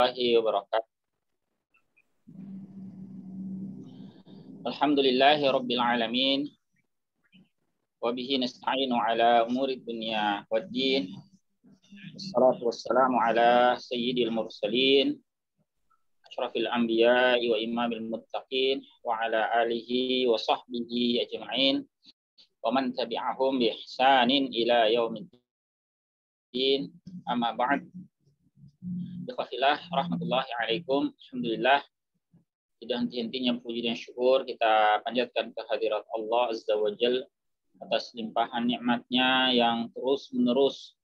Warahmatullahi wabarakatuh. Alhamdulillahi rabbil alamin. Wa bihi nasta'inu ala umuri dunya waddin. Wassalatu wassalamu ala sayyidil mursalin, asyrafil anbiya'i wa imamil muttaqin, wa ala alihi wa sahbihi ajma'in, wa man tabi'ahum bi ihsanin ila yaumiddin. Amma ba'd. Bismillah, rahmatullahi alaikum. Alhamdulillah, tidak henti-hentinya puji dan syukur kita panjatkan kehadirat Allah Azza wa Jal atas limpahan nikmatnya yang terus-menerus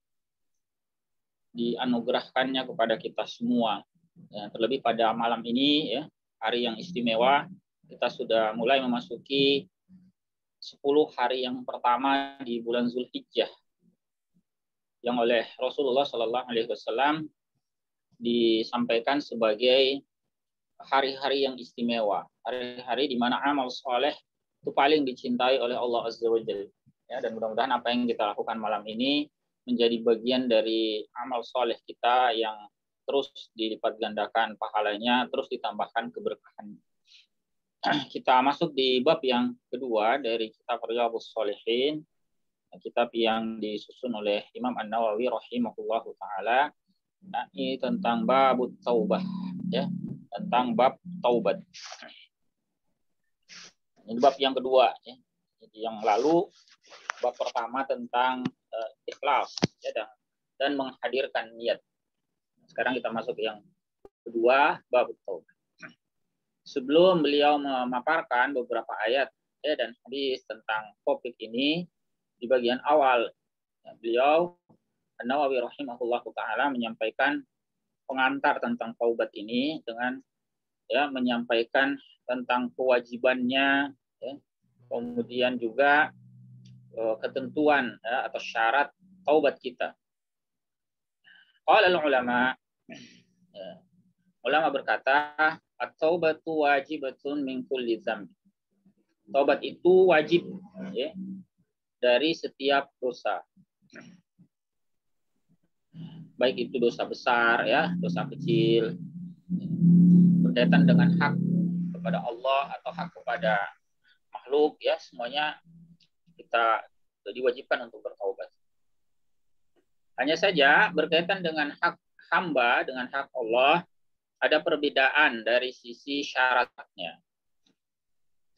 dianugerahkannya kepada kita semua. Ya, terlebih pada malam ini, ya, hari yang istimewa, kita sudah mulai memasuki 10 hari yang pertama di bulan Zulhijjah, yang oleh Rasulullah Sallallahu Alaihi Wasallam disampaikan sebagai hari-hari yang istimewa, hari-hari di mana amal soleh itu paling dicintai oleh Allah Azza wa Jalla. Ya, dan mudah-mudahan apa yang kita lakukan malam ini menjadi bagian dari amal soleh kita yang terus dilipat gandakan pahalanya, terus ditambahkan keberkahan. Kita masuk di bab yang kedua dari kitab Riyadhus Shalihin, kitab yang disusun oleh Imam An-Nawawi rahimahullahu taala. Nah, ini tentang bab taubah, ya, tentang bab taubat. Ini bab yang kedua, ya. Jadi yang lalu bab pertama tentang ikhlas, ya, dan menghadirkan niat. Sekarang kita masuk yang kedua, bab taubat. Sebelum beliau memaparkan beberapa ayat, ya, dan hadis tentang topik ini, di bagian awal, ya, beliau An-Nawawi rahimahullahu taala menyampaikan pengantar tentang taubat ini dengan, ya, menyampaikan tentang kewajibannya, ya, kemudian juga ketentuan, ya, atau syarat taubat kita. Qala ulama, ya, ulama berkata, at-taubatu wajibatun min kulli dzamb. Taubat itu wajib, ya, dari setiap dosa. Baik itu dosa besar, ya, dosa kecil, berkaitan dengan hak kepada Allah atau hak kepada makhluk, ya, semuanya kita diwajibkan untuk bertaubat. Hanya saja berkaitan dengan hak hamba, dengan hak Allah, ada perbedaan dari sisi syaratnya.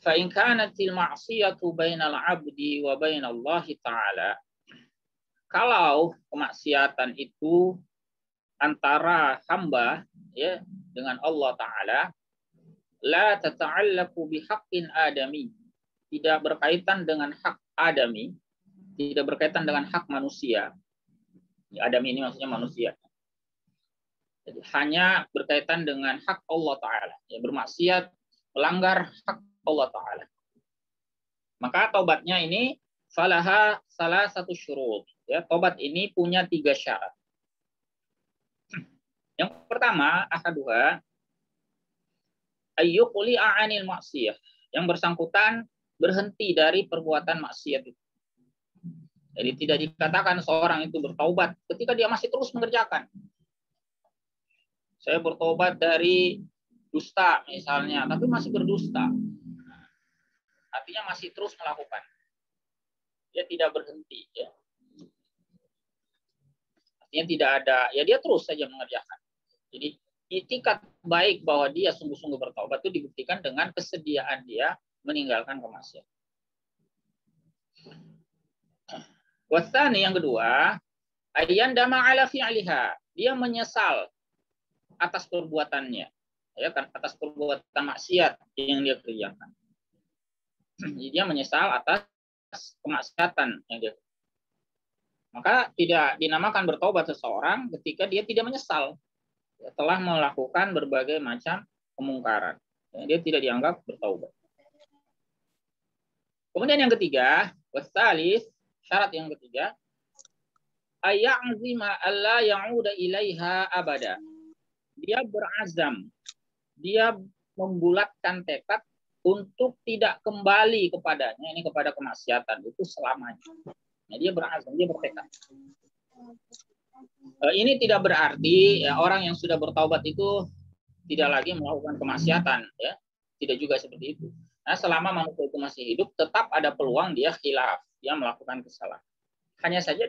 Fa in kanatil ma'siyatu bainal 'abdi wa bainallahi ta'ala. Kalau kemaksiatan itu antara hamba, ya, dengan Allah Ta'ala, la tata'allaku bihaqqin adami, tidak berkaitan dengan hak adami, tidak berkaitan dengan hak manusia. Ya, adami ini maksudnya manusia. Jadi hanya berkaitan dengan hak Allah Ta'ala, ya, bermaksiat, melanggar hak Allah Ta'ala. Maka taubatnya ini falaha salah satu syurut. Ya, taubat ini punya 3 syarat. Yang pertama, ahaduha ayyuqli'a 'anil maksiyah. Yang bersangkutan berhenti dari perbuatan maksiat itu. Jadi tidak dikatakan seorang itu bertaubat ketika dia masih terus mengerjakan. Saya bertobat dari dusta misalnya, tapi masih berdusta. Artinya masih terus melakukan. Dia tidak berhenti, ya. Artinya tidak ada, ya, dia terus saja mengerjakan. Jadi itikat baik bahwa dia sungguh-sungguh bertaubat itu dibuktikan dengan kesediaan dia meninggalkan kemaksiatan. Wasani, yang kedua, ayyandama ala fi'liha, dia menyesal atas perbuatannya, ya kan, atas perbuatan maksiat yang dia kerjakan. Jadi dia menyesal atas kemaksiatan yang dia. Maka tidak dinamakan bertobat seseorang ketika dia tidak menyesal, ya, telah melakukan berbagai macam kemungkaran. Ya, dia tidak dianggap bertaubat. Kemudian yang ketiga, wasalis, syarat yang ketiga, ay'azima alla ya'uda ilaiha abada. Dia berazam, dia membulatkan tekad untuk tidak kembali kepadanya, ini kepada kemaksiatan itu selamanya. Nah, dia berazam, dia bertekad. Ini tidak berarti ya, orang yang sudah bertaubat itu tidak lagi melakukan kemaksiatan, ya. Tidak juga seperti itu. Nah, selama manusia itu masih hidup, tetap ada peluang dia khilaf, dia melakukan kesalahan. Hanya saja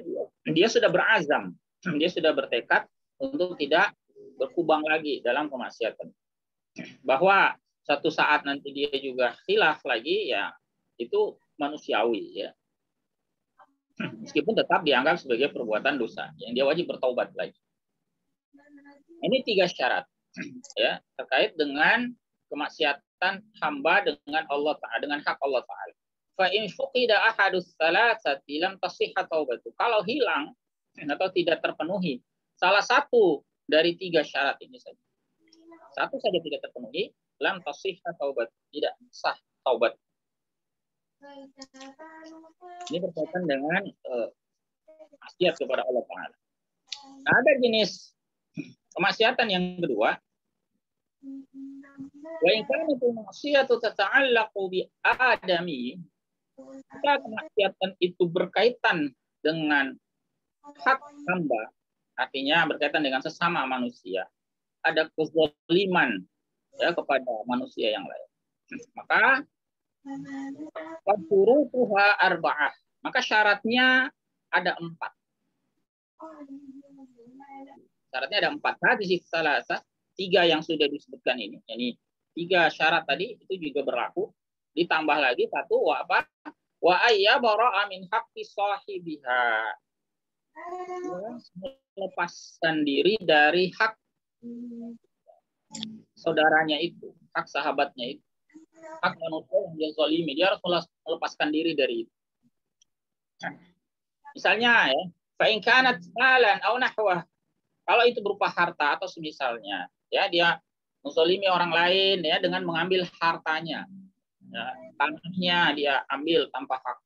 dia sudah berazam, dia sudah bertekad untuk tidak berkubang lagi dalam kemaksiatan. Bahwa satu saat nanti dia juga khilaf lagi, ya itu manusiawi, ya. Meskipun tetap dianggap sebagai perbuatan dosa yang dia wajib bertaubat lagi. Ini 3 syarat, ya, terkait dengan kemaksiatan hamba dengan Allah Ta'ala, dengan hak Allah Ta'ala. Fa in fuqida ahadus salasati lam tasihha taubatu. Kalau hilang atau tidak terpenuhi salah satu dari 3 syarat ini saja, satu saja tidak terpenuhi, lam tasihha taubat, tidak sah taubat. Ini berkaitan dengan maksiat kepada Allah Ta'ala. Nah, ada jenis kemaksiatan yang kedua. Wa in kanat al-ma'siyatu tata'allaqu bi adami. Jika kemaksiatan itu berkaitan dengan hak hamba, artinya berkaitan dengan sesama manusia, ada kezaliman, ya, kepada manusia yang lain, maka syurutuha arba'ah, maka syaratnya ada 4. Syaratnya ada 4. Hadis salasa, 3 yang sudah disebutkan ini. Ini 3 syarat tadi itu juga berlaku. Ditambah lagi 1, wa apa? Wa ayya bara'a min haqqi sahibiha. Melepaskan diri dari hak saudaranya itu, hak sahabatnya itu, hak manusia yang dia zalimi, dia harus melepaskan diri dari itu. Misalnya, ya, fa in kanat malan aw nahwa, kalau itu berupa harta atau semisalnya, ya, dia menzalimi orang lain, ya, dengan mengambil hartanya, ya, tanahnya dia ambil tanpa hak,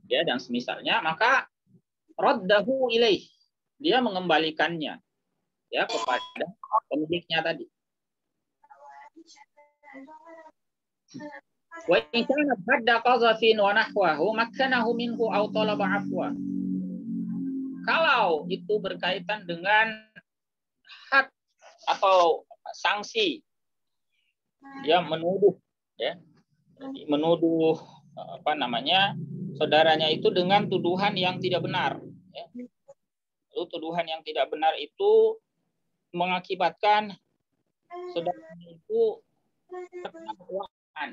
ya, dan semisalnya, maka raddahu ilaih, dia mengembalikannya, ya, kepada pemiliknya tadi. Wa in kana hadda qazafin wa nahwahu makkanahu minhu aw talaba afwa. Kalau itu berkaitan dengan hak atau sanksi, dia menuduh, ya, menuduh apa namanya, saudaranya itu dengan tuduhan yang tidak benar, ya. Lalu tuduhan yang tidak benar itu mengakibatkan saudaranya itu terkena dakwaan.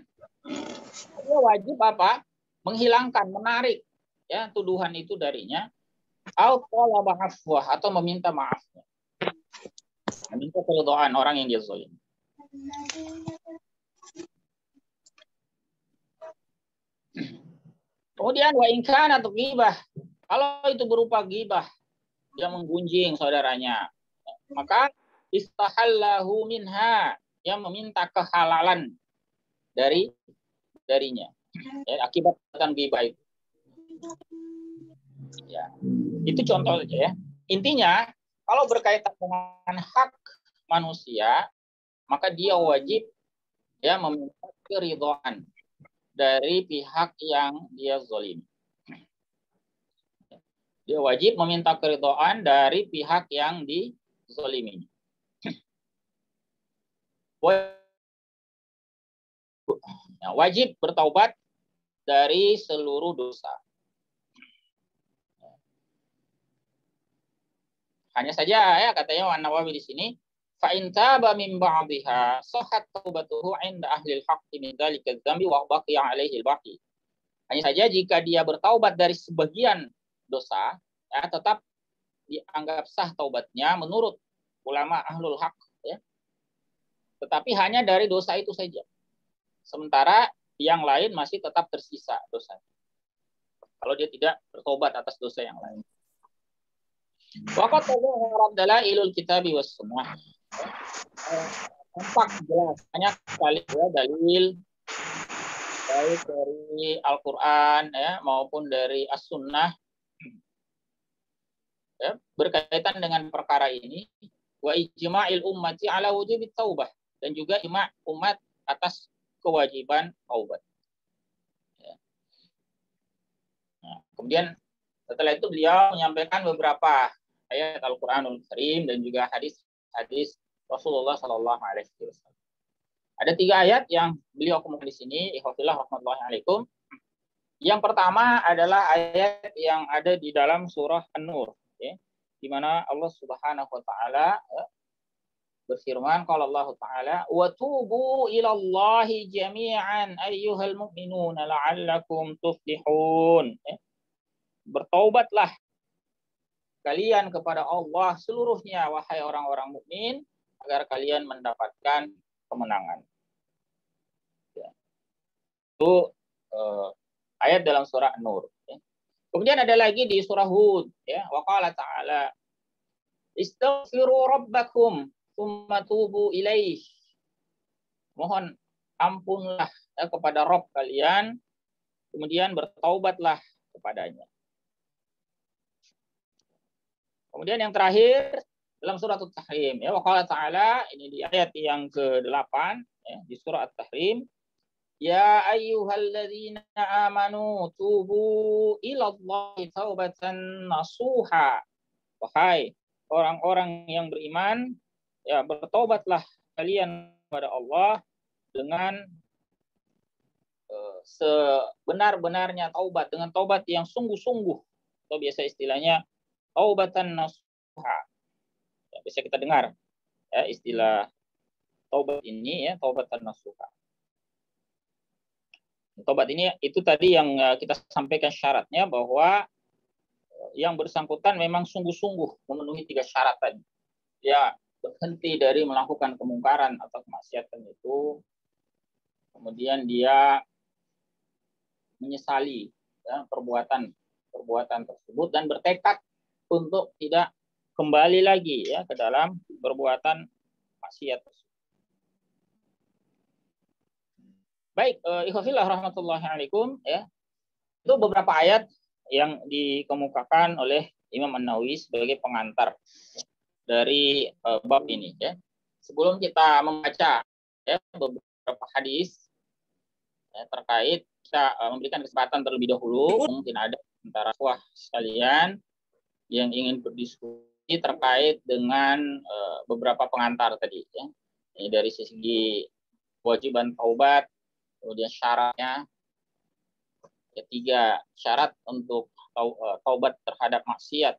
Dia wajib apa? Menghilangkan, menarik, ya, tuduhan itu darinya, atau meminta maafnya, meminta keridhaan orang yang dia zalim. Kemudian wa in kana ghibah, kalau itu berupa ghibah, dia menggunjing saudaranya, maka istahallahu minha, yang meminta kehalalan darinya, ya, akibat ghibah itu. Ya, itu contoh saja, ya. Intinya, kalau berkaitan dengan hak manusia, maka dia wajib, ya, meminta keridhaan dari pihak yang dia zalim. Dia wajib meminta keridhaan dari pihak yang dizalimi. Wajib bertaubat dari seluruh dosa. Hanya saja, ya, katanya An-Nawawi di sini, fa in taba min ba'dihha sahhat taubatuhu 'inda ahli al-haqqi min dzalika adz-dzambi wa baqiya 'alaihi al-baqi. Hanya saja jika dia bertaubat dari sebagian dosa, ya, tetap dianggap sah taubatnya menurut ulama ahlul haq, ya. Tetapi hanya dari dosa itu saja. Sementara yang lain masih tetap tersisa dosa. Kalau dia tidak bertobat atas dosa yang lain. Waqad tadhahara dalailul kitabi was sunnah. Tampak jelas banyak sekali, ya, dalil baik dari Al-Qur'an, ya, maupun dari As-Sunnah, ya, berkaitan dengan perkara ini, wa ijma'il ummati ala wujubit taubah, dan juga ijma' umat atas kewajiban taubat. Ya. Nah, kemudian setelah itu beliau menyampaikan beberapa ayat Al-Qur'anul Karim dan juga hadis-hadis Rasulullah Shallallahu Alaihi Wasallam. Ada 3 ayat yang beliau kemukakan di sini, ikhwatillah rahmatullahi alaikum. Yang pertama adalah ayat yang ada di dalam surah An-Nur, ya, di mana Allah Subhanahu wa taala berfirman, qala Allah taala, "Wa tubu ilallahi jami'an ayyuhal mu'minuna la'allakum tuflihun." Bertaubatlah kalian kepada Allah seluruhnya, wahai orang-orang mukmin, agar kalian mendapatkan kemenangan. Ya. Itu ayat dalam surah An-Nur. Ya. Kemudian ada lagi di surah Hud, ya, wa qala ta'ala, "Istaghfiru rabbakum tsumma tubu ilaih." Mohon ampunlah kepada Rabb kalian, kemudian bertaubatlah kepadanya. Kemudian yang terakhir dalam surah At-Tahrim, ya, wa qala ta'ala, ini di ayat yang ke-8, ya, di surah At-Tahrim, ya ayyuhalladzina amanu tubu ilallahi taubatan nasuha. Wahai orang-orang yang beriman, ya, bertaubatlah kalian kepada Allah dengan sebenar-benarnya taubat, dengan taubat yang sungguh-sungguh, atau biasa istilahnya taubatan nasuha. Ya, bisa kita dengar ya istilah taubat ini, ya, taubatan nasuha. Taubat ini itu tadi yang kita sampaikan syaratnya, bahwa yang bersangkutan memang sungguh-sungguh memenuhi 3 syarat tadi. Ya, berhenti dari melakukan kemungkaran atau kemaksiatan itu, kemudian dia menyesali, ya, perbuatan tersebut dan bertekad untuk tidak kembali lagi, ya, ke dalam perbuatan maksiat tersebut. Baik, ikhwafillah rahmatullahi alaikum, ya. Itu beberapa ayat yang dikemukakan oleh Imam An-Nawawi sebagai pengantar dari bab ini, ya. Sebelum kita membaca, ya, beberapa hadis, ya, terkait, kita memberikan kesempatan terlebih dahulu, mungkin ada antara ikhwah sekalian yang ingin berdiskusi terkait dengan beberapa pengantar tadi, ya. Ini dari segi kewajiban taubat, kemudian syaratnya, ketiga syarat untuk taubat terhadap maksiat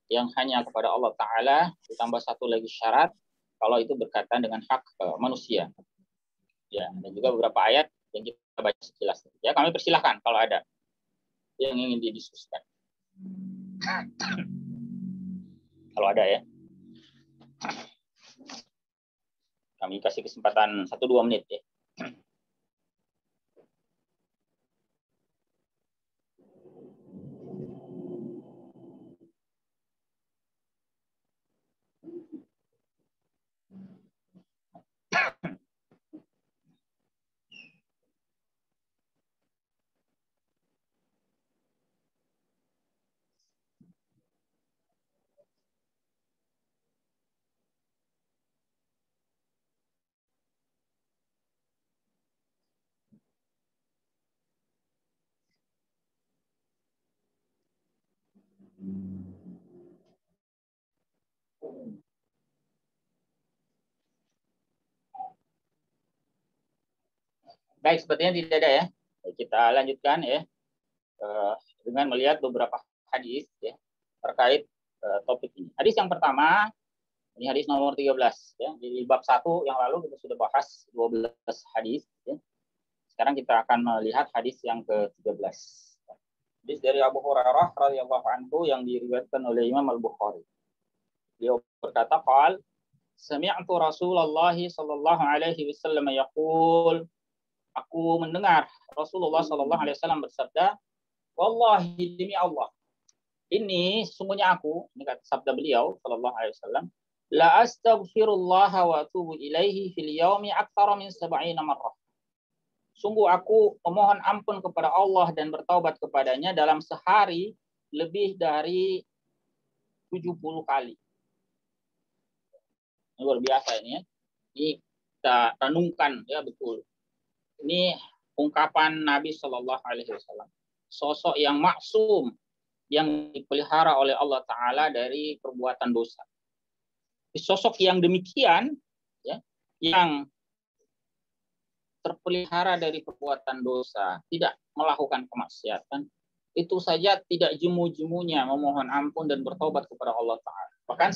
yang hanya kepada Allah Ta'ala, ditambah 1 lagi syarat kalau itu berkaitan dengan hak manusia. Ya, dan juga beberapa ayat yang kita baca sekilas. Ya, kami persilahkan kalau ada yang ingin didiskusikan. Kalau ada, ya. Kami kasih kesempatan 1-2 menit, ya. Baik, sepertinya tidak ada, ya. Kita lanjutkan, ya, dengan melihat beberapa hadis, ya, terkait topik ini. Hadis yang pertama, ini hadis nomor 13, ya. Di bab 1 yang lalu kita sudah bahas 12 hadis, ya. Sekarang kita akan melihat hadis yang ke-13. Hadis dari Abu Hurairah radhiyallahu anhu yang diriwayatkan oleh Imam Al-Bukhari. Beliau berkata, qal sami'tu Rasulullah sallallahu alaihi wasallam yaqul, aku mendengar Rasulullah sallallahu alaihi wasallam bersabda, wallahi demi Allah, ini sesungguhnya aku, ini kata sabda beliau sallallahu alaihi wasallam, la astaghfirullah wa atubu ilaihi fil yaumi aktsara min 70 marrah. Sungguh aku memohon ampun kepada Allah dan bertaubat kepadanya dalam sehari lebih dari 70 kali. Luar biasa ini, ya. Ini kita renungkan, ya, betul. Ini ungkapan Nabi Shallallahu Alaihi Wasallam, sosok yang maksum, yang dipelihara oleh Allah Ta'ala dari perbuatan dosa. Sosok yang demikian, ya, yang terpelihara dari perbuatan dosa, tidak melakukan kemaksiatan, itu saja tidak jemu-jemunya memohon ampun dan bertobat kepada Allah Ta'ala. Bahkan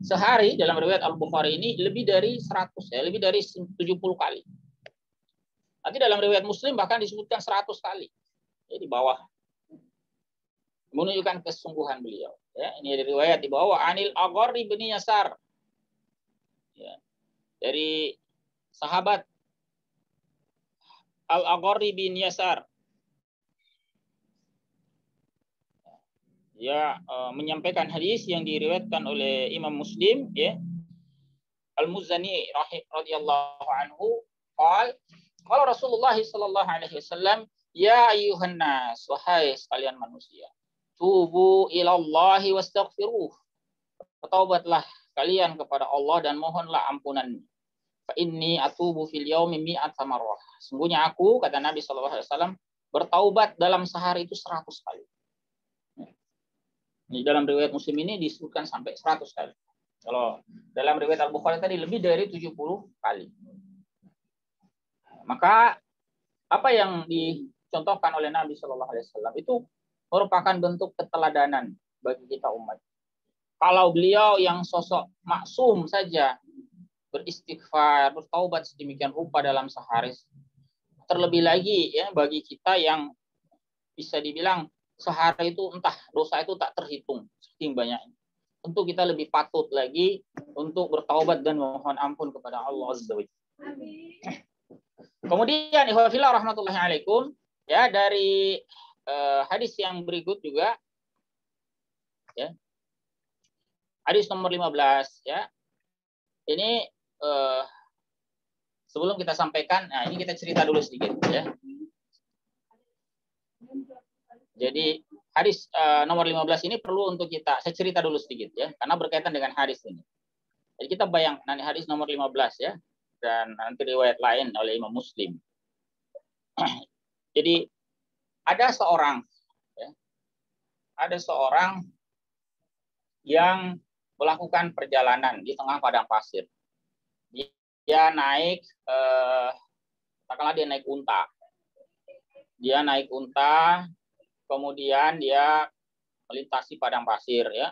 sehari dalam riwayat Al-Bukhari ini lebih dari 100, ya, lebih dari 70 kali. Nanti dalam riwayat Muslim bahkan disebutkan 100 kali. Ya, di bawah. Menunjukkan kesungguhan beliau. Ya, ini dari riwayat di bawah Anil Agharr bin Yasar. Ya, dari sahabat Al-Agharr bin Yasar. Ya, menyampaikan hadis yang diriwayatkan oleh Imam Muslim, ya. Al-Muzani radhiyallahu anhu qala Rasulullah sallallahu alaihi wasallam, ya ayyuhan nas, wahai sekalian manusia, tubu ilallahi wastaghfiruh. Bertaubatlah kalian kepada Allah dan mohonlah ampunan. Fa inni atubu fil yaumi mi'ata marrah. Sungguhnya aku, kata Nabi sallallahu alaihi wasallam, bertaubat dalam sehari itu 100 kali. Di dalam riwayat Muslim ini disebutkan sampai 100 kali. Kalau dalam riwayat Al-Bukhari tadi lebih dari 70 kali. Maka apa yang dicontohkan oleh Nabi Shallallahu Alaihi Wasallam itu merupakan bentuk keteladanan bagi kita umat. Kalau beliau yang sosok maksum saja beristighfar, bertaubat sedemikian rupa dalam sehari, terlebih lagi ya bagi kita yang bisa dibilang sehari itu entah dosa itu tak terhitung saking banyaknya. Tentu kita lebih patut lagi untuk bertaubat dan memohon ampun kepada Allah Azza wa Jalla. Kemudian ikhwafillah rahmatullahi alaikum, ya, dari hadis yang berikut juga, ya, hadis nomor 15, ya. Ini sebelum kita sampaikan, nah ini kita cerita dulu sedikit, ya. Jadi hadis nomor 15 ini perlu untuk saya cerita dulu sedikit, ya, karena berkaitan dengan hadis ini. Jadi kita bayangkan nanti hadis nomor 15, ya, dan nanti riwayat lain oleh Imam Muslim. Jadi ada seorang, ya, yang melakukan perjalanan di tengah padang pasir. Dia naik, katakanlah dia naik unta. Dia naik unta, kemudian dia melintasi padang pasir, ya.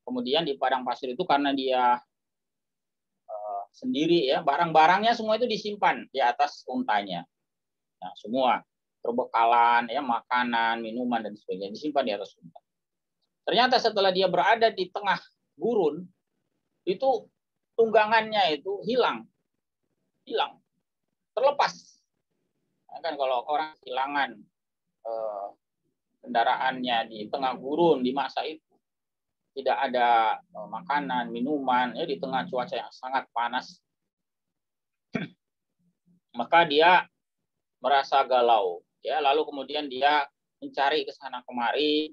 Kemudian di padang pasir itu karena dia sendiri, ya, barang-barangnya semua itu disimpan di atas untanya. Nah, semua perbekalan, ya, makanan, minuman dan sebagainya disimpan di atas unta. Ternyata setelah dia berada di tengah gurun, itu tunggangannya itu hilang, terlepas. Nah, kan kalau orang kehilangan kendaraannya di tengah gurun di masa itu, tidak ada makanan, minuman, ya, di tengah cuaca yang sangat panas, maka dia merasa galau, ya. Lalu kemudian dia mencari ke sana kemari,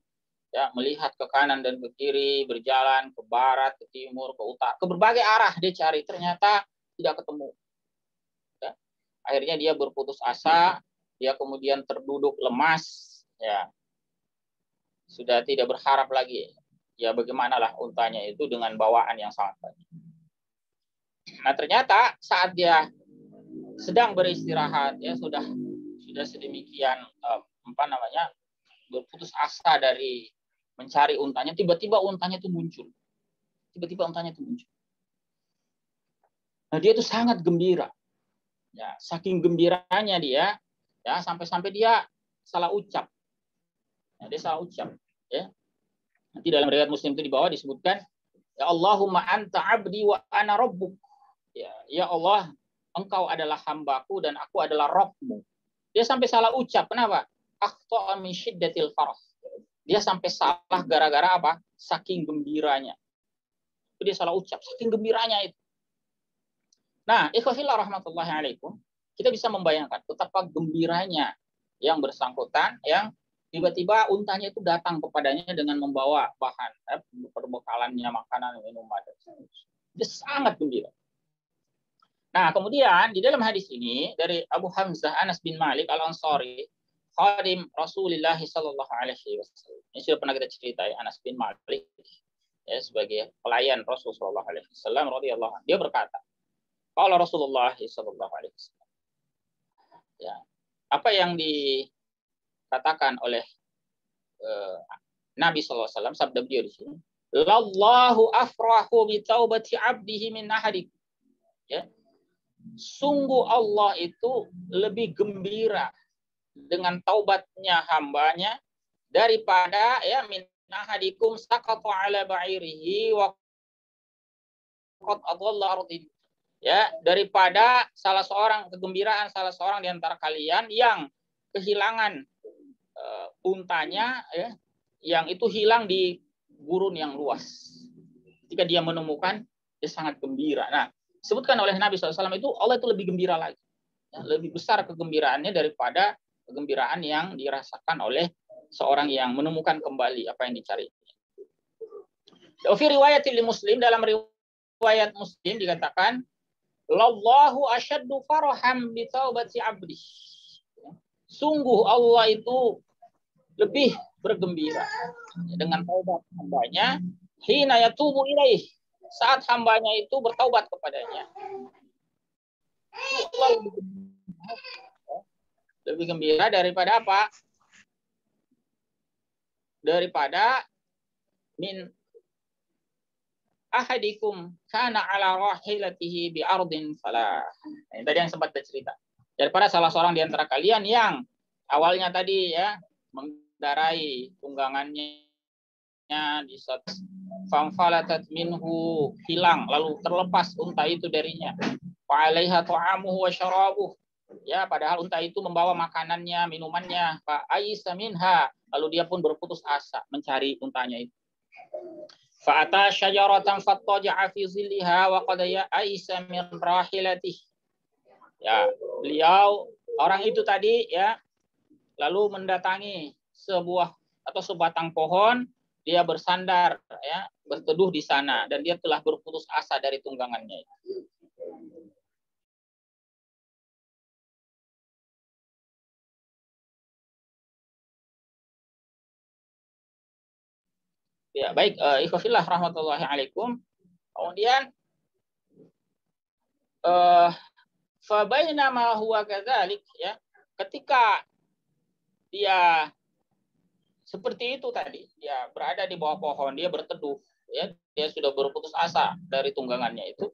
ya, melihat ke kanan dan ke kiri, berjalan ke barat, ke timur, ke utara, ke berbagai arah dia cari, ternyata tidak ketemu. Ya. Akhirnya dia berputus asa, dia kemudian terduduk lemas, ya, sudah tidak berharap lagi. Ya, bagaimanalah untanya itu dengan bawaan yang sangat banyak. Nah, ternyata saat dia sedang beristirahat, ya, sudah sedemikian berputus asa dari mencari untanya, tiba-tiba untanya itu muncul. Nah, dia itu sangat gembira. Ya, saking gembiranya dia, ya, sampai-sampai dia salah ucap. Ya, dia salah ucap, ya. Nanti dalam riwayat Muslim itu di bawah disebutkan, ya Allahumma anta abdi wa ana rabbuk. Ya Allah, engkau adalah hambaku dan aku adalah Rabbmu. Dia sampai salah ucap. Kenapa? Akhta'a min syiddatil farah. Dia sampai salah gara-gara apa? Saking gembiranya. Dia salah ucap, saking gembiranya itu. Nah, ikhwafillah rahmatullahi alaikum, kita bisa membayangkan betapa gembiranya yang bersangkutan, yang tiba-tiba untanya itu datang kepadanya dengan membawa bahan, perbekalannya, makanan, minuman. Dia sangat gembira. Nah, kemudian di dalam hadis ini dari Abu Hamzah Anas bin Malik Al-Ansari khadim Rasulullah sallallahu alaihi wasallam. Ini sudah pernah kita cerita ya, Anas bin Malik ya, sebagai pelayan Rasul sallallahu alaihi wasallam radhiyallahu anhu. Dia berkata, qala Rasulullah sallallahu alaihi wasallam. Ya. Apa yang dikatakan oleh Nabi sallallahu alaihi wasallam, sabda beliau di sini, "Lallahu afrahu bi taubati 'abdihi min ahadikum." Ya. Sungguh Allah itu lebih gembira dengan taubatnya hambanya daripada ya min ahadikum saqata ala ba'irihi wa qad adalla ardin. Ya, daripada kegembiraan salah seorang di antara kalian yang kehilangan untanya ya, yang itu hilang di gurun yang luas. Ketika dia menemukan, dia sangat gembira. Nah, disebutkan oleh Nabi SAW itu Allah itu lebih gembira lagi. Ya, lebih besar kegembiraannya daripada kegembiraan yang dirasakan oleh seorang yang menemukan kembali apa yang dicari. Fi riwayatil Muslim, dalam riwayat Muslim dikatakan, "Lallahu asyaddu faraham bi taubati 'abdi." Sungguh Allah itu lebih bergembira dengan taubat hambanya, hina yatubu ilaih, saat hambanya itu bertaubat kepadanya. Allah lebih gembira daripada apa? Daripada min ahadikum kana ala rahilatihi bi ardin falah. Ini tadi yang sempat bercerita. Daripada salah seorang di antara kalian yang awalnya tadi ya mengendarai tunggangannya di suatu famfalatat minhu, hilang lalu terlepas unta itu darinya. Fa alaiha ta'amuhu wa syarabuh. Ya, padahal unta itu membawa makanannya, minumannya. Fa aisa minha, lalu dia pun berputus asa mencari untanya itu. Fa ata syajaratan fattaja'a fi zilliha wa qad aisa min rahilatih. Ya, beliau orang itu tadi ya lalu mendatangi sebatang pohon, dia bersandar ya, berteduh di sana dan dia telah berputus asa dari tunggangannya. Ya, baik, ikhwafillah rahmatullahi alaikum. Kemudian fa bainama huwa kadzalik ya, ketika dia seperti itu tadi, dia berada di bawah pohon, dia berteduh ya, dia sudah berputus asa dari tunggangannya itu.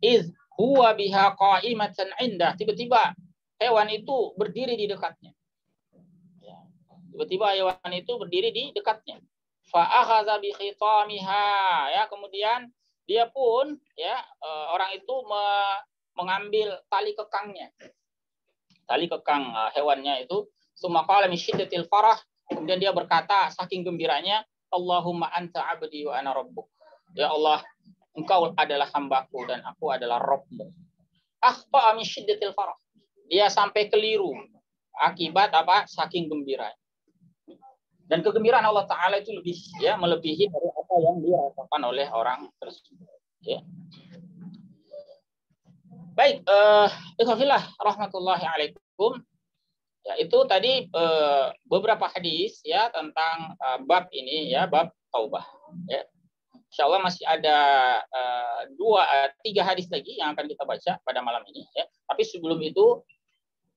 Iz huwa biha qa'imatan indah, tiba-tiba hewan itu berdiri di dekatnya. Ya. Tiba-tiba hewan itu berdiri di dekatnya. Fa akhadha bi khitamiha, ya, kemudian dia pun ya orang itu mengambil tali kekangnya. Tali kekang hewannya itu, summa qala min syiddatil farah, kemudian dia berkata saking gembiranya, Allahumma anta abdi wa ana rabbuk. Ya Allah, engkau adalah hambaku dan aku adalah Rabbmu. Akhfa min syiddatil farah. Dia sampai keliru akibat apa? Saking gembiranya. Dan kegembiraan Allah Ta'ala itu lebih ya melebihi dari apa yang dirasakan oleh orang tersebut. Ya. Baik, ikhwafillah rahmatullahi alaikum. Ya, itu tadi beberapa hadis ya tentang bab ini ya, bab taubah. Ya. Insya Allah masih ada 3 hadis lagi yang akan kita baca pada malam ini. Ya. Tapi sebelum itu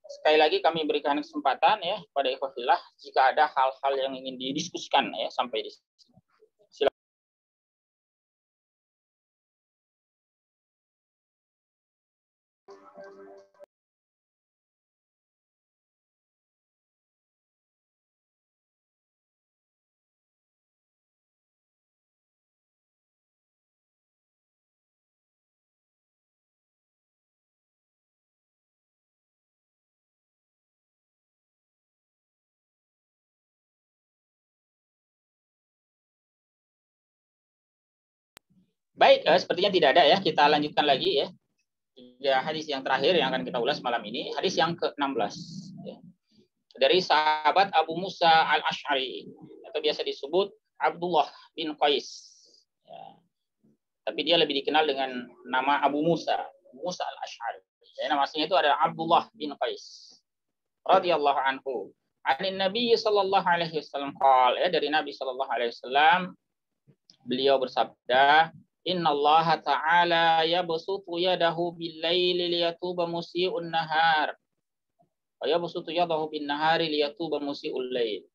sekali lagi kami berikan kesempatan ya pada ikhwafillah jika ada hal-hal yang ingin didiskusikan ya sampai di sini. Silakan. Baik, sepertinya tidak ada ya. Kita lanjutkan lagi ya. 3 hadis yang terakhir yang akan kita ulas malam ini. Hadis yang ke-16. Ya. Dari sahabat Abu Musa al-Ash'ari. Atau biasa disebut Abdullah bin Qais. Ya. Tapi dia lebih dikenal dengan nama Abu Musa. Musa al-Ash'ari. Ya, nama aslinya itu adalah Abdullah bin Qais. Radhiyallahu anhu. Anin Nabi sallallahu alaihi wasallam qala, ya, dari Nabi sallallahu alaihi wasallam beliau bersabda, Innallaha ta'ala yabsutu yadahu bil-laili liyatuba musii'un nahar. Wa yabsutu yadahu bin-nahari liyatuba musii'ul lail.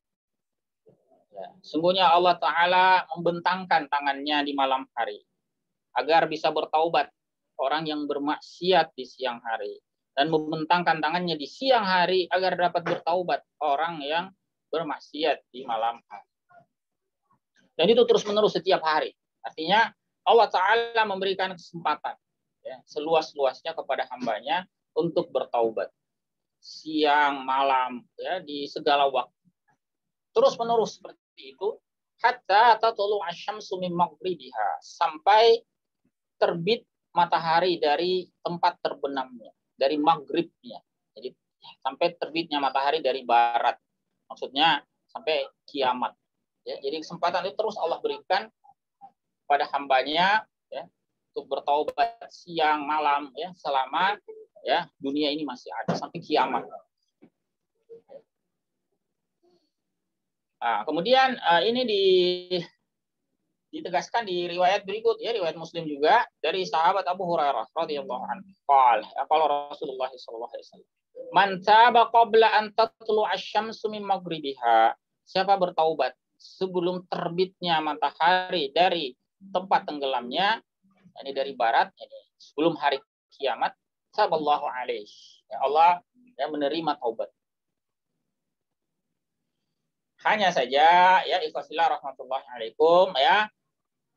Ya, sungguhnya Allah Ta'ala membentangkan tangannya di malam hari agar bisa bertaubat orang yang bermaksiat di siang hari, dan membentangkan tangannya di siang hari agar dapat bertaubat orang yang bermaksiat di malam hari. Dan itu terus-menerus setiap hari. Artinya Allah Ta'ala memberikan kesempatan, ya, seluas-luasnya kepada hambanya untuk bertaubat siang, malam, ya, di segala waktu. Terus-menerus seperti itu, hatta tatlu asy-syamsu min maghribiha, sampai terbit matahari dari tempat terbenamnya, dari maghribnya. Jadi sampai terbitnya matahari dari barat. Maksudnya sampai kiamat. Ya, jadi kesempatan itu terus Allah berikan pada hambanya, ya, untuk bertaubat siang malam, ya, selama, ya, dunia ini masih ada sampai kiamat. Nah, kemudian ini ditegaskan di riwayat berikut, ya, riwayat Muslim juga dari sahabat Abu Hurairah radhiyallahu anhu. Qala Rasulullah sallallahu alaihi wasallam, "Man taba qabla an tatlu asy-syamsu min maghribiha." Siapa bertaubat sebelum terbitnya matahari dari tempat tenggelamnya, ini dari barat, ini sebelum hari kiamat, taballahu alaihi. Ya, Allah, ya, menerima taubat. Hanya saja, ya, ikhwasillah rahmatullahi alaikum, ya,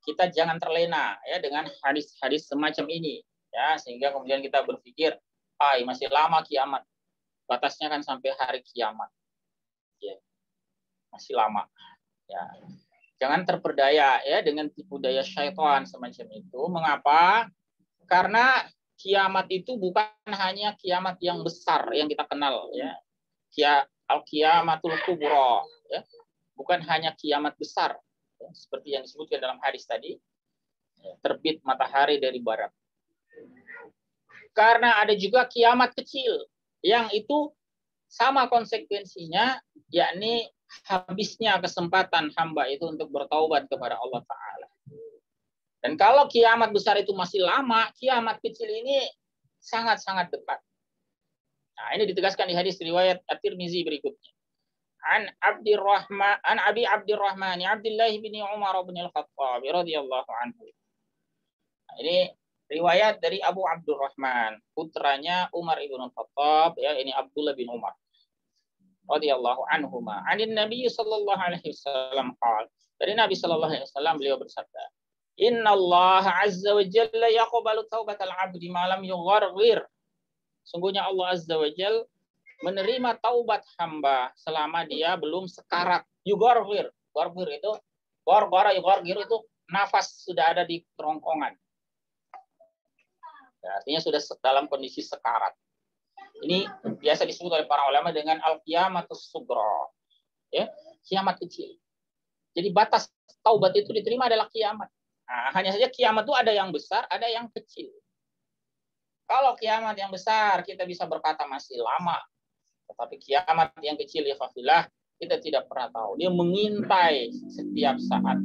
kita jangan terlena, ya, dengan hadis-hadis semacam ini, ya, sehingga kemudian kita berpikir, masih lama kiamat, batasnya kan sampai hari kiamat, ya, masih lama, ya. Jangan terperdaya, ya, dengan tipu daya syaitan semacam itu. Mengapa? Karena kiamat itu bukan hanya kiamat yang besar yang kita kenal, ya, al-qiyamatul kubra, ya, bukan hanya kiamat besar, ya, seperti yang disebutkan dalam hadis tadi, ya, terbit matahari dari barat. Karena ada juga kiamat kecil yang itu sama konsekuensinya, yakni habisnya kesempatan hamba itu untuk bertaubat kepada Allah Ta'ala. Dan kalau kiamat besar itu masih lama, kiamat kecil ini sangat-sangat dekat. Nah, ini ditegaskan di hadis riwayat At-Tirmizi berikutnya. An Abi Abdurrahman Abdullah bin Umar bin Al-Khattab radhiyallahu anhu. Nah, ini riwayat dari Abu Abdurrahman, putranya Umar ibn Al-Khattab, ya, ini Abdullah bin Umar radhiyallahu anhuma. Anin Nabi sallallahu alaihi wasallam qala. Dari Nabi sallallahu alaihi wasallam beliau bersabda, "Innallaha azza wa jalla yaqbalu taubatal 'abdi ma lam yugharghir." Sungguhnya Allah azza wa jalla menerima taubat hamba selama dia belum sekarat. Yugharghir. Gharghir itu yugharghir itu nafas sudah ada di kerongkongan. Ya, artinya sudah dalam kondisi sekarat. Ini biasa disebut oleh para ulama dengan al-qiyamatus sughra. Ya, kiamat kecil. Jadi batas taubat itu diterima adalah kiamat. Nah, hanya saja kiamat itu ada yang besar, ada yang kecil. Kalau kiamat yang besar kita bisa berkata masih lama. Tetapi kiamat yang kecil, ya khafillah, kita tidak pernah tahu. Dia mengintai setiap saat.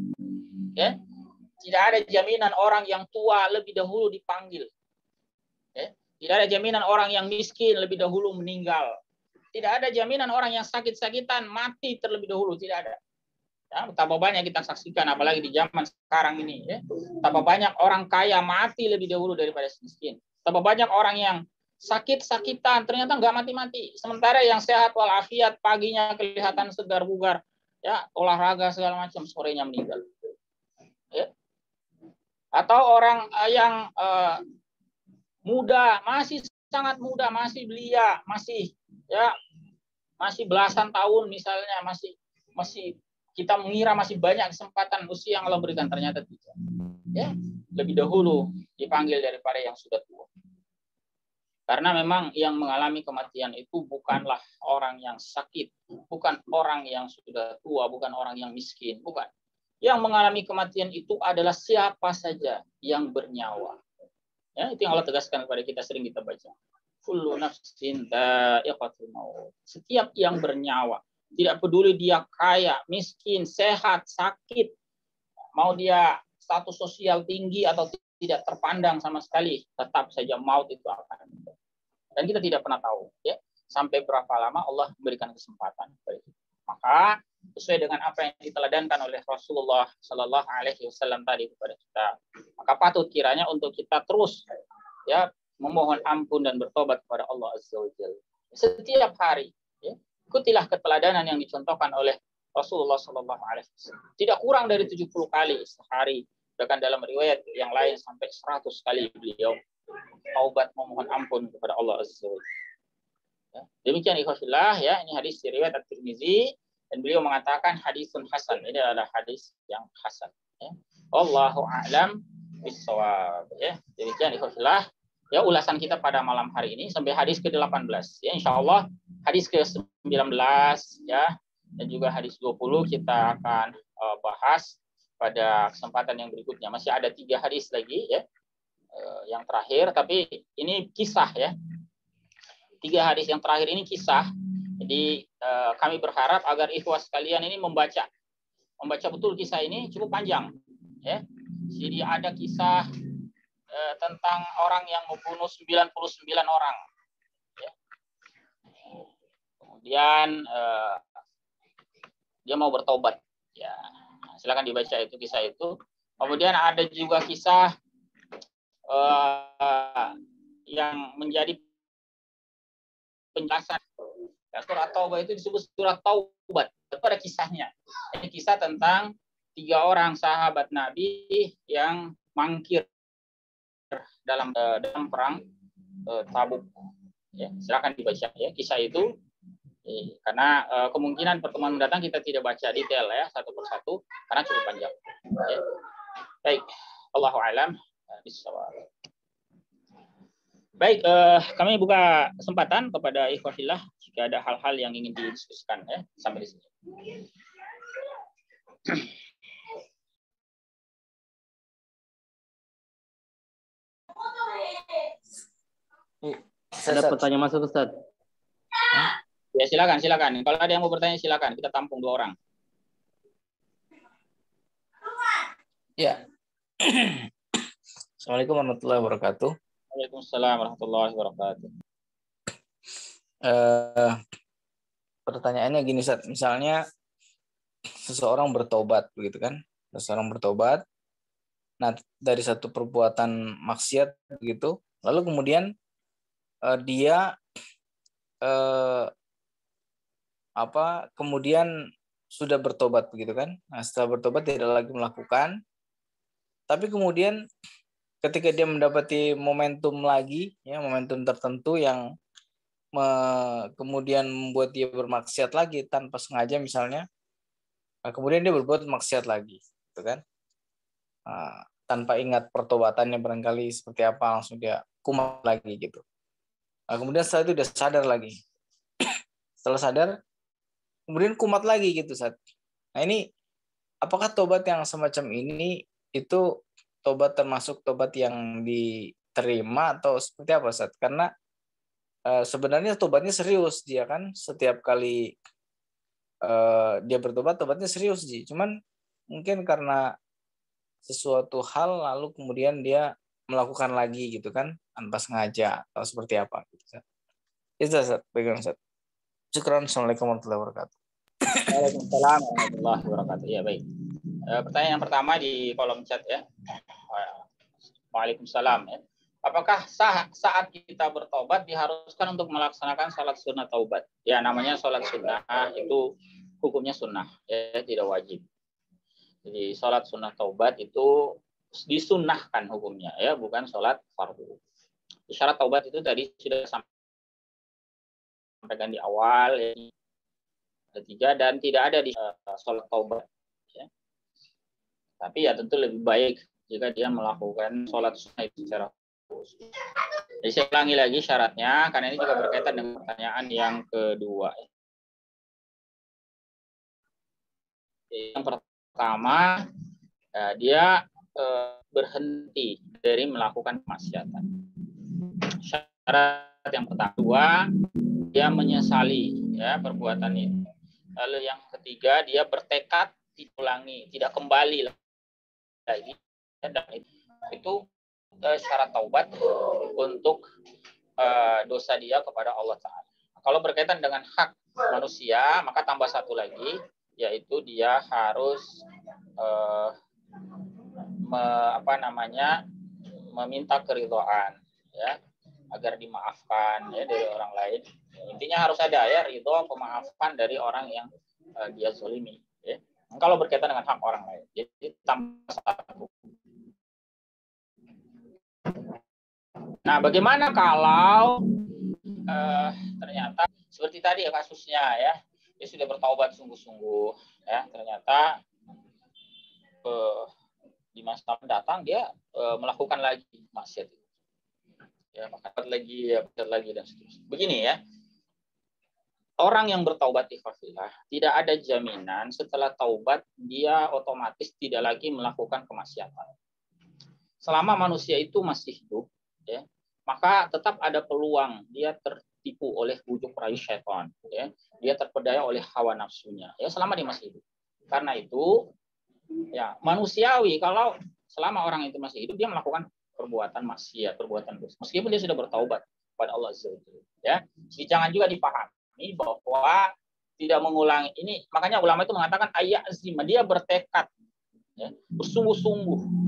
Ya? Tidak ada jaminan orang yang tua lebih dahulu dipanggil. Ya? Tidak ada jaminan orang yang miskin lebih dahulu meninggal. Tidak ada jaminan orang yang sakit-sakitan mati terlebih dahulu. Tidak ada. Ya, betapa banyak kita saksikan, apalagi di zaman sekarang ini. Ya. Betapa banyak orang kaya mati lebih dahulu daripada miskin. Betapa banyak orang yang sakit-sakitan ternyata nggak mati-mati. Sementara yang sehat walafiat paginya kelihatan segar bugar, ya, olahraga segala macam, sorenya meninggal. Ya. Atau orang yang muda, masih sangat muda, masih belia, masih, ya, masih belasan tahun misalnya, masih kita mengira masih banyak kesempatan usia yang Allah berikan, ternyata tidak. Ya, lebih dahulu dipanggil daripada yang sudah tua. Karena memang yang mengalami kematian itu bukanlah orang yang sakit, bukan orang yang sudah tua, bukan orang yang miskin, bukan. Yang mengalami kematian itu adalah siapa saja yang bernyawa. Ya, itu yang Allah tegaskan kepada kita, sering kita baca. Kullu nafsin dha'iqatul maut. Setiap yang bernyawa, Tidak peduli dia kaya, miskin, sehat, sakit, mau dia status sosial tinggi atau tidak terpandang sama sekali, tetap saja maut itu akan. Dan kita tidak pernah tahu ya sampai berapa lama Allah memberikan kesempatan. Maka sesuai dengan apa yang diteladankan oleh Rasulullah Sallallahu Alaihi Wasallam tadi kepada kita, maka patut kiranya untuk kita terus ya memohon ampun dan bertobat kepada Allah Azza wa Jalla setiap hari. Ya. Ikutilah keteladanan yang dicontohkan oleh Rasulullah Sallallahu Alaihi Wasallam. Tidak kurang dari 70 kali sehari. Bahkan dalam riwayat yang lain sampai 100 kali beliau taubat memohon ampun kepada Allah Azza wa Jalla. Ya. Demikian ikhwafillah ya, ini hadis riwayat At-Tirmizi dan beliau mengatakan hadisun hasan. Ini adalah hadis yang hasan. Ya. Wallahu a'lam bishawab. Ya. Demikian ikhwafillah ya ulasan kita pada malam hari ini sampai hadis ke-18. Ya, insyaallah hadis ke-19 ya dan juga hadis 20 kita akan bahas pada kesempatan yang berikutnya. Masih ada 3 hadis lagi ya. Yang terakhir, tapi ini kisah ya. 3 hadis yang terakhir ini kisah. Jadi kami berharap agar ikhwas sekalian ini membaca betul kisah ini, cukup panjang ya. Jadi ada kisah tentang orang yang membunuh 99 orang ya. Kemudian dia mau bertobat ya. Silakan dibaca itu kisah itu. Kemudian ada juga kisah yang menjadi penjelasan ya, surat Taubah itu disebut surat Taubat. Itu ada kisahnya. Ini kisah tentang 3 orang sahabat Nabi yang mangkir dalam perang Tabuk. Ya, silakan dibaca ya kisah itu. Karena kemungkinan pertemuan mendatang kita tidak baca detail ya satu persatu karena cukup panjang. Ya. Baik, Allahu a'lam bishawab. Baik, kami buka kesempatan kepada ikhwafillah jika ada hal-hal yang ingin didiskusikan ya sampai di sini. Ada pertanyaan masuk Ustaz? Ya silakan. Kalau ada yang mau bertanya silakan. Kita tampung 2 orang. Ya. Assalamualaikum warahmatullahi wabarakatuh. Waalaikumsalam warahmatullahi wabarakatuh. Pertanyaannya gini, Ustaz. Misalnya seseorang bertobat, begitu kan? Seseorang bertobat. Nah, dari satu perbuatan maksiat begitu, lalu kemudian dia kemudian sudah bertobat begitu kan? Nah, setelah bertobat tidak lagi melakukan. Tapi kemudian ketika dia mendapati momentum lagi, ya momentum tertentu yang kemudian membuat dia bermaksiat lagi tanpa sengaja misalnya, nah, kemudian dia berbuat maksiat lagi, gitu kan? Nah, tanpa ingat pertobatannya barangkali seperti apa, langsung dia kumat lagi gitu. Nah, kemudian setelah itu dia sadar lagi. Setelah sadar, kemudian kumat lagi gitu, Ustaz. Nah ini, apakah tobat yang semacam ini itu tobat termasuk tobat yang diterima atau seperti apa, Ustaz? Karena sebenarnya tobatnya serius dia kan, setiap kali dia bertobat, tobatnya serius sih. Cuman mungkin karena sesuatu hal lalu kemudian dia melakukan lagi gitu kan, tanpa sengaja atau seperti apa gitu, Ustaz. Itu, Ustaz, bagaimana, Ustaz? Syukran. Assalamualaikum warahmatullahi wabarakatuh. Waalaikumsalam warahmatullahi wabarakatuh. Ya baik. Pertanyaan yang pertama di kolom chat ya. Waalaikumsalam ya. Apakah saat kita bertobat diharuskan untuk melaksanakan salat sunnah taubat? Ya namanya salat sunnah itu hukumnya sunnah ya tidak wajib. Jadi salat sunnah taubat itu disunnahkan hukumnya ya bukan salat fardu. Syarat taubat itu tadi sudah sampaikan di awal ya. Ketiga dan tidak ada di salat taubat ya. Tapi ya tentu lebih baik jika dia melakukan salat sunnah itu secara khusus. Jadi saya ulangi lagi syaratnya karena ini juga berkaitan dengan pertanyaan yang kedua. Yang pertama dia berhenti dari melakukan kemaksiatan. Syarat yang pertama dia menyesali ya perbuatan itu. Lalu yang ketiga, dia bertekad diulangi, tidak kembali lagi. Dan itu syarat taubat untuk dosa dia kepada Allah Ta'ala. Kalau berkaitan dengan hak manusia, maka tambah satu lagi, yaitu dia harus meminta keridhaan, ya, agar dimaafkan ya dari orang lain. Intinya harus ada ya ridho, pemaafan dari orang yang dia zalimi. Ya. Kalau berkaitan dengan hak orang lain, jadi tambah satu. Nah, bagaimana kalau ternyata seperti tadi ya kasusnya ya, dia sudah bertaubat sungguh-sungguh, ya ternyata di masa mendatang dia melakukan lagi maksiat, ya maksiat lagi dan seterusnya. Begini ya, orang yang bertaubat ikhwafillah tidak ada jaminan setelah taubat dia otomatis tidak lagi melakukan kemaksiatan. Selama manusia itu masih hidup, ya, maka tetap ada peluang dia tertipu oleh bujuk rayu syaitan, ya. Dia terpedaya oleh hawa nafsunya, ya selama dia masih hidup. Karena itu, ya manusiawi kalau selama orang itu masih hidup dia melakukan perbuatan maksiat, perbuatan dosa, meskipun dia sudah bertaubat kepada Allah Azza wa Jalla, ya. Jadi jangan juga dipahami bahwa tidak mengulangi ini. Makanya ulama itu mengatakan ayat azimah, dia bertekad, ya, bersungguh-sungguh.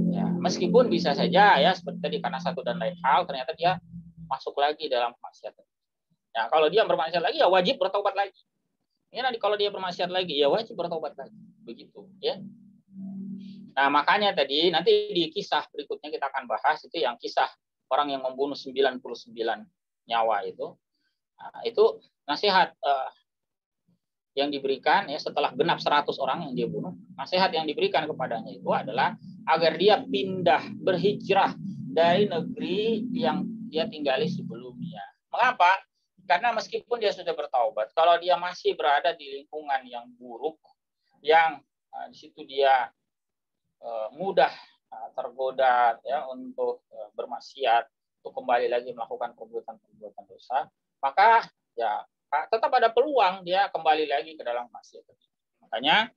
Ya, meskipun bisa saja ya seperti tadi karena satu dan lain hal ternyata dia masuk lagi dalam kemaksiatan. Ya, kalau dia bermaksiat lagi ya wajib bertaubat lagi. Ini nanti kalau dia bermaksiat lagi ya wajib bertaubat lagi. Begitu, ya. Nah, makanya tadi nanti di kisah berikutnya kita akan bahas itu yang kisah orang yang membunuh 99 nyawa itu. Nah, itu nasihat yang diberikan ya setelah genap 100 orang yang dia bunuh. Nasihat yang diberikan kepadanya itu adalah agar dia pindah, berhijrah dari negeri yang dia tinggali sebelumnya. Mengapa? Karena meskipun dia sudah bertaubat, kalau dia masih berada di lingkungan yang buruk, yang di situ dia mudah tergoda ya untuk bermaksiat, untuk kembali lagi melakukan perbuatan-perbuatan dosa, maka ya tetap ada peluang dia kembali lagi ke dalam maksiat. Makanya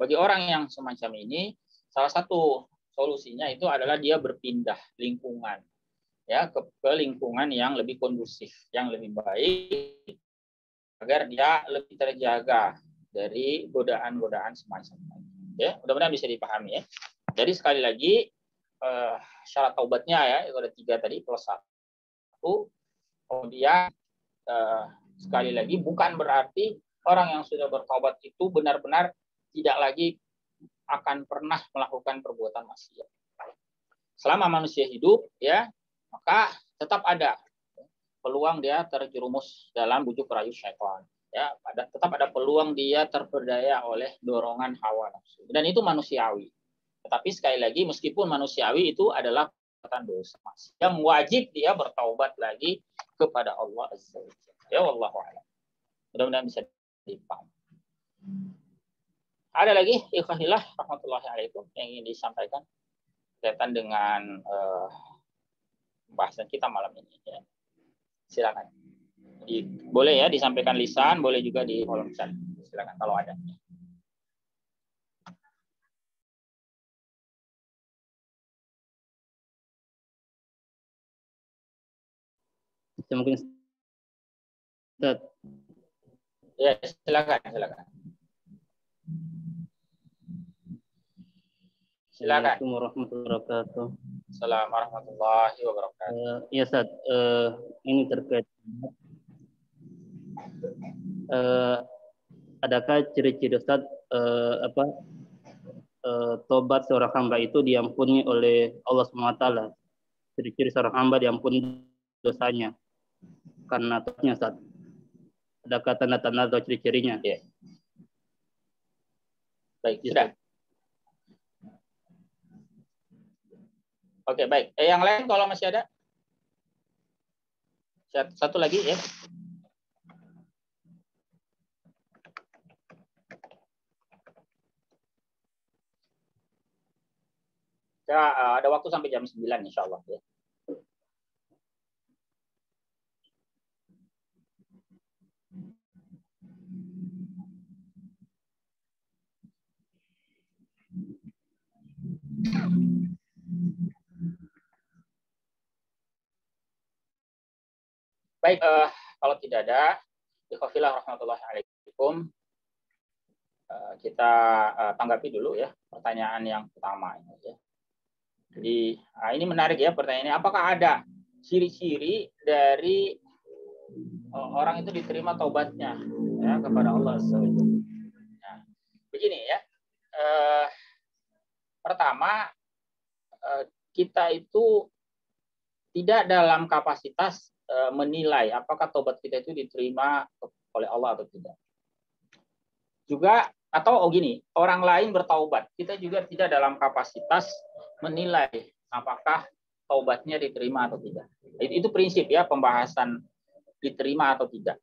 bagi orang yang semacam ini, salah satu solusinya itu adalah dia berpindah lingkungan, ya ke lingkungan yang lebih kondusif, yang lebih baik, agar dia lebih terjaga dari godaan-godaan semacam ini. Ya, mudah-mudahan bisa dipahami ya. Jadi sekali lagi syarat taubatnya ya itu ada 3 tadi plus 1. Kemudian sekali lagi bukan berarti orang yang sudah bertaubat itu benar-benar tidak lagi akan pernah melakukan perbuatan maksiat. Selama manusia hidup, ya, maka tetap ada peluang dia terjerumus dalam bujuk rayu syaitan. Ya, tetap ada peluang dia terperdaya oleh dorongan hawa nafsu. Dan itu manusiawi. Tetapi sekali lagi, meskipun manusiawi itu adalah perbuatan dosa, yang wajib dia bertaubat lagi kepada Allah Azza wa Jalla. Ya, wallahu a'lam. Mudah-mudahan bisa dipahami. Ada lagi ikhwanillah rahmatullahi alaikum yang ingin disampaikan berkaitan dengan pembahasan kita malam ini ya. Silakan. Boleh ya disampaikan lisan, boleh juga di kolom chat. Silakan kalau ada. Mungkin ya, silakan. Silakan. Assalamualaikum warahmatullahi wabarakatuh. Assalamualaikum warahmatullahi wabarakatuh. Ya Ustaz, ini terkait adakah ciri-ciri Ustaz tobat seorang hamba itu diampuni oleh Allah SWT? Ciri-ciri seorang hamba diampuni dosanya karena tobatnya Ustaz. Adakah tanda-tanda atau ciri-cirinya? Ya. Baik, sudah. Oke, baik. Yang lain kalau masih ada? Satu lagi ya. Ya, ada waktu sampai jam 9 insya Allah ya. Baik, kalau tidak ada, ikhwafillah rahmatullahi alaikum, kita tanggapi dulu ya pertanyaan yang pertama ini ya. Jadi ini menarik ya pertanyaannya, apakah ada ciri-ciri dari orang itu diterima taubatnya ya kepada Allah SWT. Nah, begini ya, pertama kita itu tidak dalam kapasitas menilai apakah taubat kita itu diterima oleh Allah atau tidak. Juga atau gini, orang lain bertaubat, kita juga tidak dalam kapasitas menilai apakah taubatnya diterima atau tidak. Itu prinsip ya pembahasan diterima atau tidak.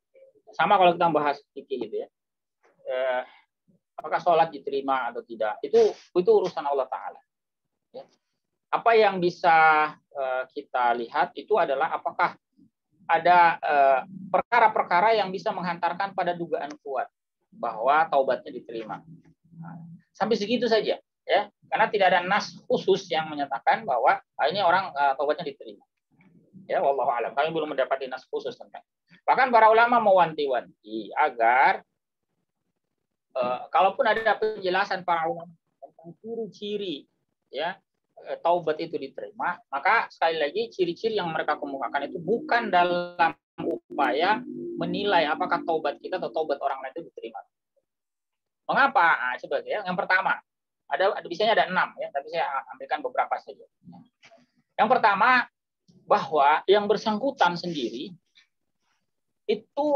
Sama kalau kita bahas fikih gitu ya. Apakah sholat diterima atau tidak? Itu urusan Allah Ta'ala. Ya. Apa yang bisa kita lihat itu adalah apakah ada perkara-perkara yang bisa menghantarkan pada dugaan kuat bahwa taubatnya diterima. Sampai segitu saja, ya, karena tidak ada nas khusus yang menyatakan bahwa ini orang taubatnya diterima. Ya, wallahu a'lam. Kami belum mendapati nas khusus tentang. Bahkan para ulama mewanti-wanti agar kalaupun ada penjelasan para ulama tentang ciri-ciri, ya, taubat itu diterima, maka sekali lagi ciri-ciri yang mereka kemukakan itu bukan dalam upaya menilai apakah taubat kita atau taubat orang lain itu diterima. Mengapa? Coba ya. Yang pertama, biasanya ada 6 ya, tapi saya ambilkan beberapa saja. Yang pertama, bahwa yang bersangkutan sendiri itu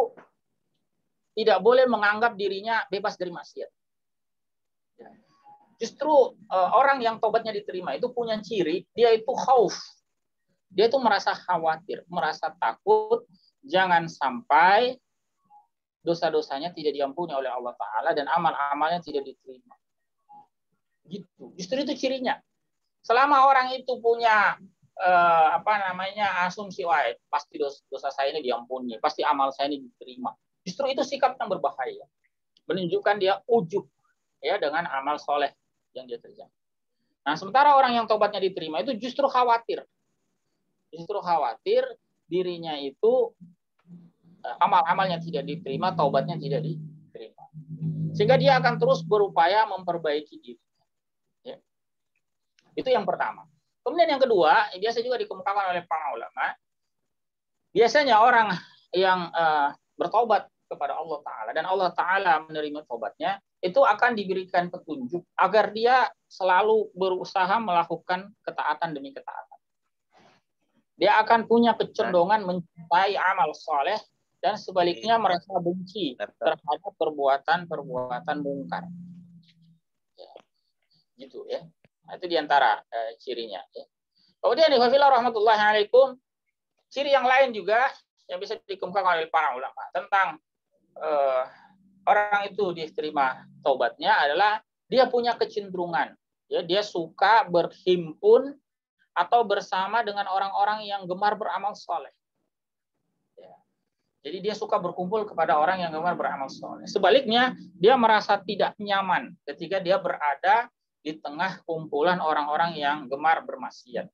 tidak boleh menganggap dirinya bebas dari maksiat. Justru orang yang taubatnya diterima itu punya ciri, dia itu khauf. Dia itu merasa khawatir, merasa takut jangan sampai dosa-dosanya tidak diampuni oleh Allah Ta'ala dan amal-amalnya tidak diterima. Gitu. Justru itu cirinya. Selama orang itu punya asumsi, pasti dosa saya ini diampuni, pasti amal saya ini diterima. Justru itu sikap yang berbahaya. Menunjukkan dia ujub ya dengan amal soleh yang dia kerjakan. Nah, sementara orang yang taubatnya diterima itu justru khawatir. Justru khawatir dirinya itu amal-amalnya tidak diterima, taubatnya tidak diterima. Sehingga dia akan terus berupaya memperbaiki diri. Ya. Itu yang pertama. Kemudian yang kedua, biasa juga dikemukakan oleh para ulama, biasanya orang yang bertaubat kepada Allah Ta'ala dan Allah Ta'ala menerima taubatnya, itu akan diberikan petunjuk agar dia selalu berusaha melakukan ketaatan demi ketaatan. Dia akan punya kecenderungan mencintai amal soleh dan sebaliknya merasa benci terhadap perbuatan-perbuatan mungkar. Ya. Gitu ya. Nah, itu diantara cirinya. Ya. Kemudian ikhwafillah rahmatullahi alaikum, ciri yang lain juga yang bisa dikemukakan oleh para ulama tentang orang itu diterima taubatnya adalah dia punya kecenderungan. Ya, dia suka berhimpun atau bersama dengan orang-orang yang gemar beramal soleh. Jadi dia suka berkumpul kepada orang yang gemar beramal soleh. Sebaliknya, dia merasa tidak nyaman ketika dia berada di tengah kumpulan orang-orang yang gemar bermaksiat.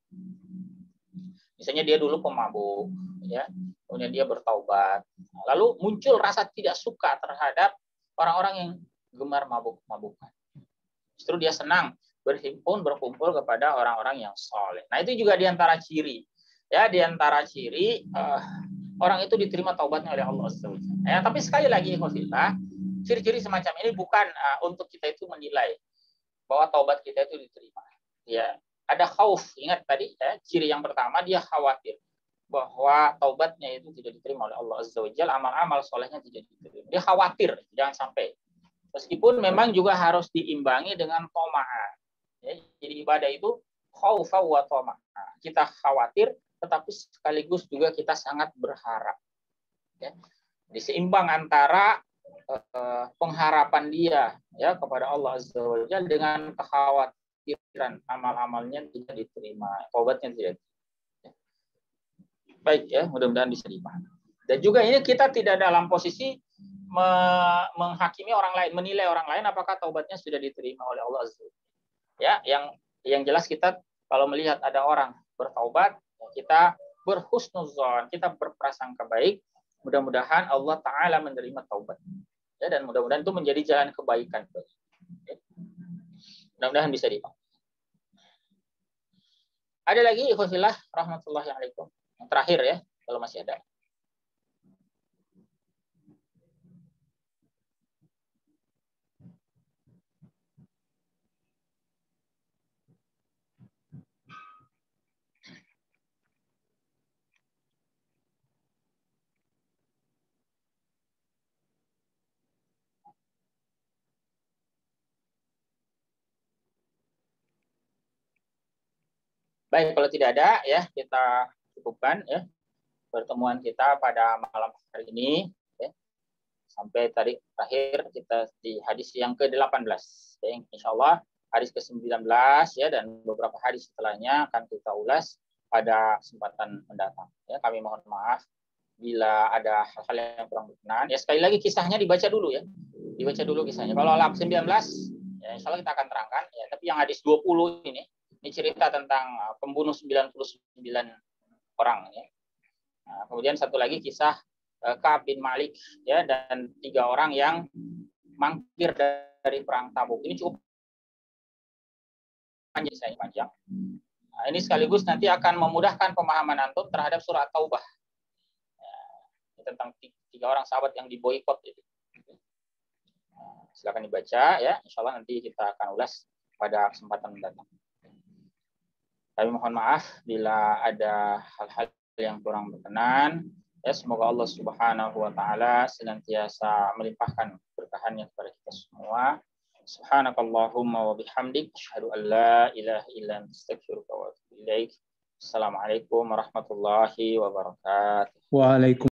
Misalnya dia dulu pemabuk, ya, kemudian dia bertaubat. Lalu muncul rasa tidak suka terhadap orang-orang yang gemar mabuk-mabukan. Justru dia senang berhimpun, berkumpul kepada orang-orang yang soleh. Nah, itu juga diantara ciri. Ya, diantara ciri orang itu diterima taubatnya oleh Allah SWT. Ya, tapi sekali lagi, ciri-ciri semacam ini bukan untuk kita itu menilai bahwa taubat kita itu diterima. Ya, ada khauf. Ingat tadi, ya, ciri yang pertama dia khawatir bahwa taubatnya itu tidak diterima oleh Allah SWT. Amal-amal solehnya tidak diterima. Dia khawatir, jangan sampai. Meskipun memang juga harus diimbangi dengan toma'ah. Ya, jadi ibadah itu khaufa wa toma'ah. Kita khawatir, tetapi sekaligus juga kita sangat berharap. Ya. Diseimbang antara pengharapan dia ya kepada Allah Azza wa Jalla dengan kekhawatiran amal-amalnya tidak diterima, taubatnya tidak diterima. Baik ya, mudah-mudahan bisa dipahami. Dan juga ini kita tidak dalam posisi menghakimi orang lain, menilai orang lain apakah taubatnya sudah diterima oleh Allah Azza wa Jalla. Ya, yang jelas kita kalau melihat ada orang bertaubat, kita berhusnuzon, kita berprasangka baik. Mudah-mudahan Allah Ta'ala menerima taubat. Ya, dan mudah-mudahan itu menjadi jalan kebaikan. Ya. Mudah-mudahan bisa dipakai. Ada lagi, ikhwafillah, rahmatullahi alaikum. Yang terakhir ya, kalau masih ada. Baik, kalau tidak ada ya kita cukupkan ya pertemuan kita pada malam hari ini ya. Sampai tadi terakhir kita di hadis yang ke-18 ya. Insyaallah hadis ke-19 ya dan beberapa hadis setelahnya akan kita ulas pada kesempatan mendatang ya. Kami mohon maaf bila ada hal-hal yang kurang berkenan. Ya sekali lagi kisahnya dibaca dulu ya. Dibaca dulu kisahnya. Kalau lab 19 ya insyaallah kita akan terangkan ya, tapi yang hadis 20 ini cerita tentang pembunuh 99 orang ya. Nah, kemudian satu lagi kisah Ka'ab bin Malik ya dan 3 orang yang mangkir dari perang Tabuk. Ini cukup panjang. Nah, ini sekaligus nanti akan memudahkan pemahaman antum terhadap surat Taubah. Ya, tentang 3 orang sahabat yang diboikot itu. Nah, silakan dibaca ya. Insyaallah nanti kita akan ulas pada kesempatan mendatang. Kami mohon maaf bila ada hal-hal yang kurang berkenan. Ya, semoga Allah Subhanahu wa taala senantiasa melimpahkan berkahannya kepada kita semua. Subhanakallahumma wa bihamdik asyhadu an la ilaha illa anta astaghfiruka wa atubu ilaik. Assalamualaikum warahmatullahi wabarakatuh. Waalaikumsalam.